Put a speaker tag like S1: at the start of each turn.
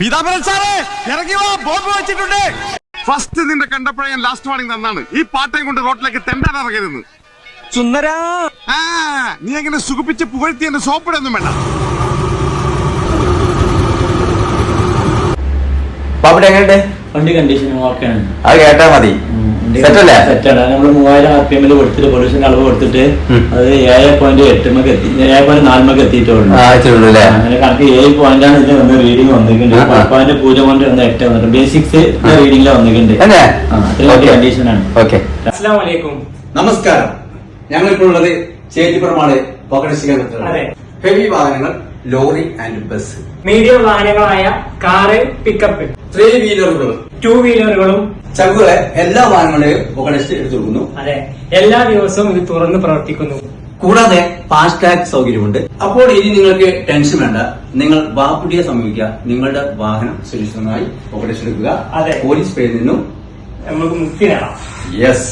S1: പീതാംബരൻ സാറേ ഇറങ്ങി വാ, ബോംബ് വെച്ചിട്ടുണ്ട്. ഫസ്റ്റ് നിന്റെ കണ്ടപ്പോഴേ ഞാൻ ലാസ്റ്റ് വാണിംഗ് തന്നാണ്. ഈ പാട്ടയും കൊണ്ട് റോട്ടിലേക്ക് തെണ്ടാൻ ഇറങ്ങരുത്.
S2: സുന്ദര
S1: നീ എങ്ങനെ സുഖിപ്പിച്ച് പുകഴ്ത്തി എന്നെ സോപ്പിടൊന്നും വേണ്ട.
S3: എങ്ങനെയുണ്ട്
S4: വണ്ടി കണ്ടീഷൻ ഓക്കെയാണ്.
S3: അത് കേട്ടാ മതി. സെറ്റല്ലേ?
S4: സെറ്റാണ്. നമ്മള് 3000 RPM കൊടുത്തിട്ട് പൊല്യൂഷന്റെ അളവ് കൊടുത്തിട്ട് അത് 7.8 എത്തി, 7.4 എത്തിയിട്ടുള്ളൂ. അങ്ങനെ കണക്ക് 7 പോയിന്റാണ് ഇതിന് വന്ന് റീഡിംഗ് വന്നിട്ടുണ്ട്. 0.8 വന്നിട്ടുണ്ട്. ബേസിക്സ് റീഡിംഗിൽ വന്നിട്ടുണ്ട്. കണ്ടീഷനാണ്.
S2: അസ്സലാമു അലൈക്കും.
S3: നമസ്കാരം. ഞങ്ങളിപ്പോൾ ഉള്ളത് ചേറ്റിപ്പുറമാണ്. ഹെവി വാഹനങ്ങൾ, ലോറി ആൻഡ് ബസ്,
S2: മീഡിയം വാഹനങ്ങളായ കാറ്, പിക്കപ്പ്,
S3: 3 വീലറുകളും
S2: 2 വീലറുകളും
S3: ചങ്കുകളെ എല്ലാ വാഹനങ്ങളെയും പുകടച്ച് എടുത്തു കൊടുക്കുന്നു.
S2: അതെ, എല്ലാ ദിവസവും ഇത് തുറന്ന് പ്രവർത്തിക്കുന്നു.
S3: കൂടാതെ ഫാസ്ടാഗ് സൗകര്യമുണ്ട്. അപ്പോൾ ഇനി നിങ്ങൾക്ക് ടെൻഷൻ വേണ്ട. നിങ്ങൾ വാപ്പുട്ടിയെ സമീപിക്കുക. നിങ്ങളുടെ വാഹനം സുരക്ഷിതമായി പുകടച്ചെടുക്കുക.
S2: അതെ,
S3: പോലീസ് പേരിൽ നിന്നും
S2: നമുക്ക് മുക്തി നേടാം.
S3: യെസ്.